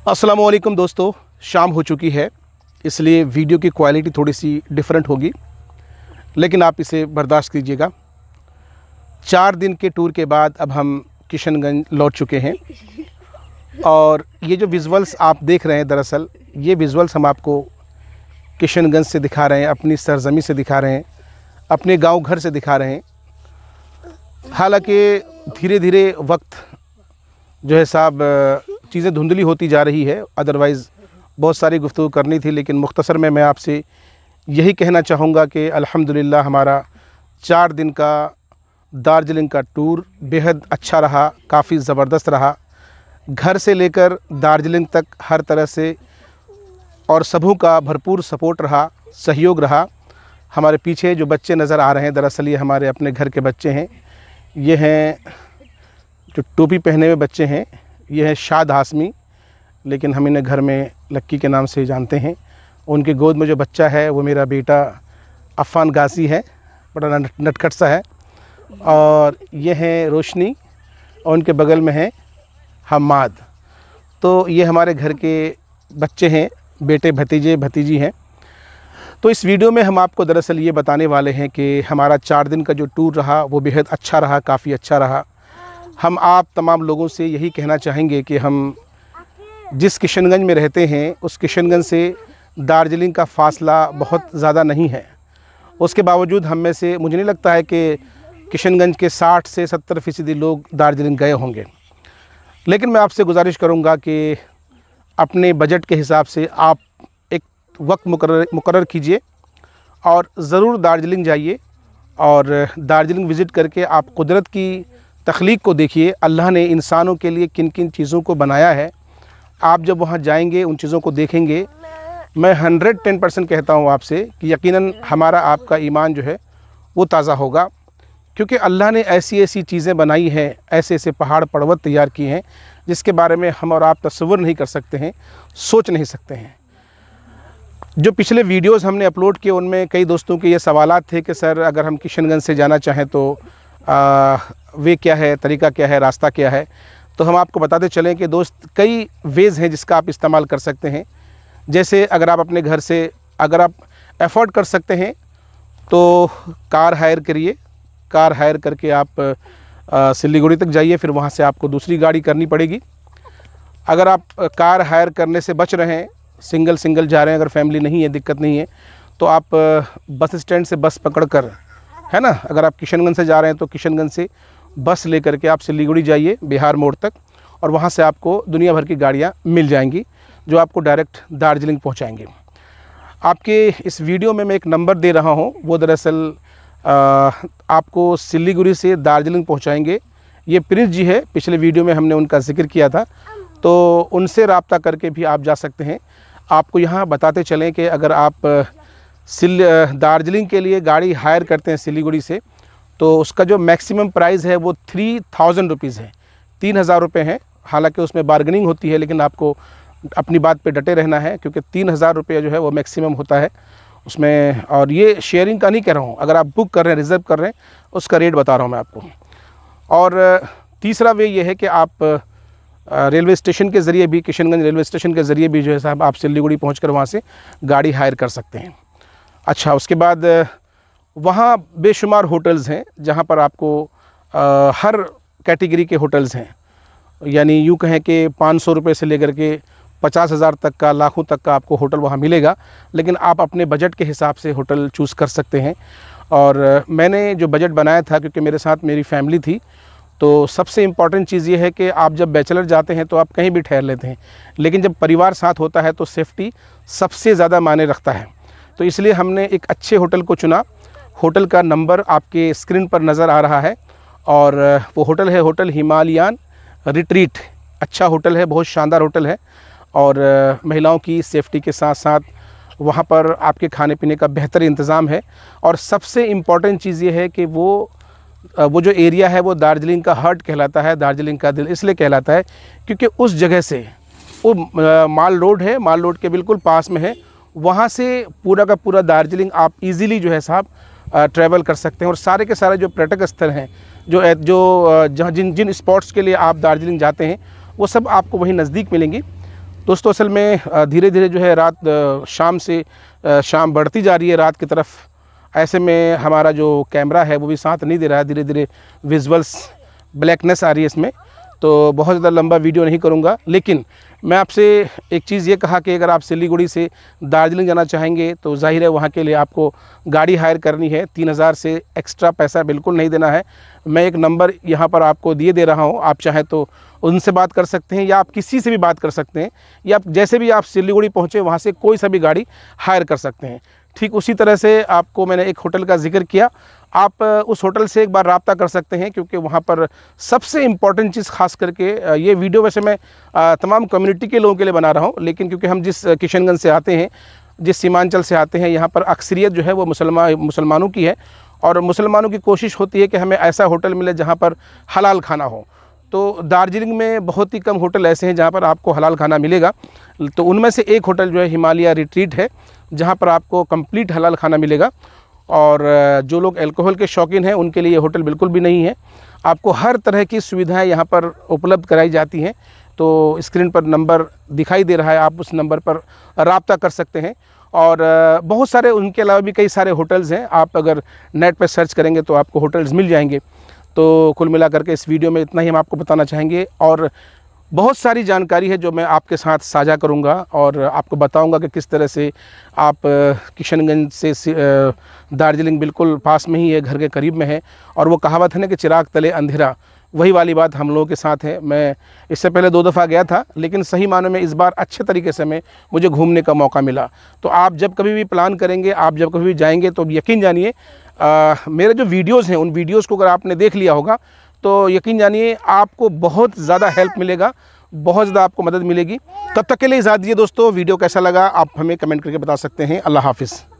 अस्सलाम वालेकुम दोस्तों, शाम हो चुकी है इसलिए वीडियो की क्वालिटी थोड़ी सी डिफरेंट होगी, लेकिन आप इसे बर्दाश्त कीजिएगा। 4 दिन के टूर के बाद अब हम किशनगंज लौट चुके हैं और ये जो विजुअल्स आप देख रहे हैं, दरअसल ये विजुअल्स हम आपको किशनगंज से दिखा रहे हैं, अपनी सरजमी से दिखा रहे हैं, अपने गांव घर से दिखा रहे हैं। हालांकि धीरे धीरे वक्त जो है साहब चीज़ें धुंधली होती जा रही है, अदरवाइज़ बहुत सारी गुफ्तगू करनी थी, लेकिन मुख्तसर में मैं आपसे यही कहना चाहूँगा कि अल्हम्दुलिल्लाह हमारा 4 दिन का दार्जिलिंग का टूर बेहद अच्छा रहा, काफ़ी ज़बरदस्त रहा। घर से लेकर दार्जिलिंग तक हर तरह से और सबों का भरपूर सपोर्ट रहा, सहयोग रहा। हमारे पीछे जो बच्चे नज़र आ रहे हैं, दरअसल ये हमारे अपने घर के बच्चे हैं। ये हैं जो टोपी पहने हुए बच्चे हैं, ये है शाद हाशमी, लेकिन हम इन्हें घर में लक्की के नाम से जानते हैं। उनकी गोद में जो बच्चा है वो मेरा बेटा अफ़ान गाज़ी है, बड़ा नटखट सा है। और ये है रोशनी और उनके बगल में है हम्माद। तो ये हमारे घर के बच्चे हैं, बेटे भतीजे भतीजी हैं। तो इस वीडियो में हम आपको दरअसल ये बताने वाले हैं कि हमारा 4 दिन का जो टूर रहा वो बेहद अच्छा रहा, काफ़ी अच्छा रहा। हम आप तमाम लोगों से यही कहना चाहेंगे कि हम जिस किशनगंज में रहते हैं उस किशनगंज से दार्जिलिंग का फ़ासला बहुत ज़्यादा नहीं है। उसके बावजूद हम में से मुझे नहीं लगता है कि किशनगंज के 60 से 70% लोग दार्जिलिंग गए होंगे। लेकिन मैं आपसे गुजारिश करूंगा कि अपने बजट के हिसाब से आप एक वक्त मुकर्रर कीजिए और ज़रूर दार्जिलिंग जाइए और दार्जिलिंग विज़िट करके आप कुदरत की तख्लीक को देखिए। अल्लाह ने इंसानों के लिए किन किन चीज़ों को बनाया है, आप जब वहाँ जाएंगे उन चीज़ों को देखेंगे, मैं 110% कहता हूँ आपसे कि यकीनन हमारा आपका ईमान जो है वो ताज़ा होगा। क्योंकि अल्लाह ने ऐसी ऐसी चीज़ें बनाई हैं, ऐसे ऐसे पहाड़ पर्वत तैयार किए हैं जिसके बारे में हम और आप तस्वुर नहीं कर सकते हैं, सोच नहीं सकते हैं। जो पिछले वीडियोज़ हमने अपलोड किए उनमें कई दोस्तों के ये सवालात थे कि सर अगर हम किशनगंज से जाना चाहें तो वे क्या है, तरीका क्या है, रास्ता क्या है। तो हम आपको बताते चलें कि दोस्त कई वेज़ हैं जिसका आप इस्तेमाल कर सकते हैं। जैसे अगर आप अपने घर से अगर आप अफोर्ड कर सकते हैं तो कार हायर करिए, कार हायर करके आप सिलीगुड़ी तक जाइए, फिर वहाँ से आपको दूसरी गाड़ी करनी पड़ेगी। अगर आप कार हायर करने से बच रहे हैं, सिंगल जा रहे हैं, अगर फैमिली नहीं है, दिक्कत नहीं है, तो आप बस स्टैंड से बस पकड़ कर, है ना, अगर आप किशनगंज से जा रहे हैं तो किशनगंज से बस लेकर के आप सिलीगुड़ी जाइए बिहार मोड़ तक, और वहाँ से आपको दुनिया भर की गाड़ियाँ मिल जाएंगी जो आपको डायरेक्ट दार्जिलिंग पहुँचाएंगे। आपके इस वीडियो में मैं एक नंबर दे रहा हूँ, वो दरअसल आपको सिलीगुड़ी से दार्जिलिंग पहुँचाएंगे। ये प्रिंस जी है, पिछले वीडियो में हमने उनका जिक्र किया था, तो उनसे रब्ता करके भी आप जा सकते हैं। आपको यहाँ बताते चलें कि अगर आप दार्जिलिंग के लिए गाड़ी हायर करते हैं सिलीगुड़ी से, तो उसका जो मैक्सिमम प्राइस है वो 3000 रुपीज़ है, 3000 रुपये है। हालांकि उसमें बार्गेनिंग होती है, लेकिन आपको अपनी बात पे डटे रहना है, क्योंकि 3000 रुपये जो है वो मैक्सिमम होता है उसमें। और ये शेयरिंग का नहीं कह रहा हूँ, अगर आप बुक कर रहे हैं, रिज़र्व कर रहे हैं, उसका रेट बता रहा हूँ मैं आपको। और तीसरा वे ये है कि आप रेलवे स्टेशन के ज़रिए भी, किशनगंज रेलवे स्टेशन के ज़रिए भी जो है साहब आप सिलीगुड़ी पहुँच कर वहाँ से गाड़ी हायर कर सकते हैं। अच्छा, उसके बाद वहाँ बेशुमार होटल्स हैं जहाँ पर आपको हर कैटेगरी के होटल्स हैं, यानी यूँ कहें कि 500 रुपये से लेकर के 50,000 तक का, लाखों तक का आपको होटल वहाँ मिलेगा। लेकिन आप अपने बजट के हिसाब से होटल चूज़ कर सकते हैं। और मैंने जो बजट बनाया था, क्योंकि मेरे साथ मेरी फैमिली थी, तो सबसे इम्पॉर्टेंट चीज़ ये है कि आप जब बैचलर जाते हैं तो आप कहीं भी ठहर लेते हैं, लेकिन जब परिवार साथ होता है तो सेफ्टी सबसे ज़्यादा मायने रखता है। तो इसलिए हमने एक अच्छे होटल को चुना। होटल का नंबर आपके स्क्रीन पर नज़र आ रहा है, और वो होटल है होटल हिमालयन रिट्रीट। अच्छा होटल है, बहुत शानदार होटल है, और महिलाओं की सेफ्टी के साथ साथ वहाँ पर आपके खाने पीने का बेहतर इंतज़ाम है। और सबसे इम्पॉर्टेंट चीज़ ये है कि वो जो एरिया है वो दार्जिलिंग का हार्ट कहलाता है, दार्जिलिंग का दिल इसलिए कहलाता है क्योंकि उस जगह से वो माल रोड है, माल रोड के बिल्कुल पास में है। वहाँ से पूरा का पूरा दार्जिलिंग आप इजीली जो है साहब ट्रैवल कर सकते हैं। और सारे के सारे जो पर्यटक स्थल हैं, जो जहाँ जिन स्पॉट्स के लिए आप दार्जिलिंग जाते हैं, वो सब आपको वहीं नज़दीक मिलेंगी। दोस्तों असल में धीरे धीरे जो है रात शाम बढ़ती जा रही है रात की तरफ। ऐसे में हमारा जो कैमरा है वो भी साथ नहीं दे रहा है, धीरे धीरे विजुअल्स ब्लैकनेस आ रही है इसमें, तो बहुत ज़्यादा लंबा वीडियो नहीं करूँगा। लेकिन मैं आपसे एक चीज़ ये कहा कि अगर आप सिलीगुड़ी से दार्जिलिंग जाना चाहेंगे तो जाहिर है वहाँ के लिए आपको गाड़ी हायर करनी है। 3000 से एक्स्ट्रा पैसा बिल्कुल नहीं देना है। मैं एक नंबर यहाँ पर आपको दिए दे रहा हूँ, आप चाहे तो उनसे बात कर सकते हैं या आप किसी से भी बात कर सकते हैं, या जैसे भी आप सिलीगुड़ी पहुँचे वहाँ से कोई सा भी गाड़ी हायर कर सकते हैं। ठीक उसी तरह से आपको मैंने एक होटल का जिक्र किया, आप उस होटल से एक बार राब्ता कर सकते हैं, क्योंकि वहाँ पर सबसे इम्पॉर्टेंट चीज़ खास करके ये वीडियो वैसे मैं तमाम कम्युनिटी के लोगों के लिए बना रहा हूँ, लेकिन क्योंकि हम जिस किशनगंज से आते हैं, जिस सीमांचल से आते हैं, यहाँ पर अक्सरियत जो है वो मुसलमानों की है, और मुसलमानों की कोशिश होती है कि हमें ऐसा होटल मिले जहाँ पर हलाल खाना हो। तो दार्जिलिंग में बहुत ही कम होटल ऐसे हैं जहाँ पर आपको हलाल खाना मिलेगा। तो उनमें से एक होटल जो है हिमालय रिट्रीट है, जहाँ पर आपको कंप्लीट हलाल खाना मिलेगा। और जो लोग अल्कोहल के शौकीन हैं उनके लिए ये होटल बिल्कुल भी नहीं है। आपको हर तरह की सुविधाएं यहाँ पर उपलब्ध कराई जाती हैं। तो स्क्रीन पर नंबर दिखाई दे रहा है, आप उस नंबर पर राब्ता कर सकते हैं। और बहुत सारे उनके अलावा भी कई सारे होटल्स हैं, आप अगर नेट पर सर्च करेंगे तो आपको होटल्स मिल जाएंगे। तो कुल मिलाकर के इस वीडियो में इतना ही हम आपको बताना चाहेंगे, और बहुत सारी जानकारी है जो मैं आपके साथ साझा करूंगा और आपको बताऊंगा कि किस तरह से आप किशनगंज से दार्जिलिंग बिल्कुल पास में ही है, घर के करीब में है। और वो कहावत है ना कि चिराग तले अंधेरा, वही वाली बात हम लोगों के साथ है। मैं इससे पहले 2 दफ़ा गया था, लेकिन सही मानों में इस बार अच्छे तरीके से मुझे घूमने का मौका मिला। तो आप जब कभी भी प्लान करेंगे, आप जब कभी भी जाएंगे, तो यकीन जानिए मेरे जो वीडियोज़ हैं उन वीडियोज़ को अगर आपने देख लिया होगा तो यकीन जानिए आपको बहुत ज़्यादा हेल्प मिलेगा, बहुत ज़्यादा आपको मदद मिलेगी। तब तक के लिए इजाज़त दीजिए दोस्तों। वीडियो कैसा लगा आप हमें कमेंट करके बता सकते हैं। अल्लाह हाफ़िज़।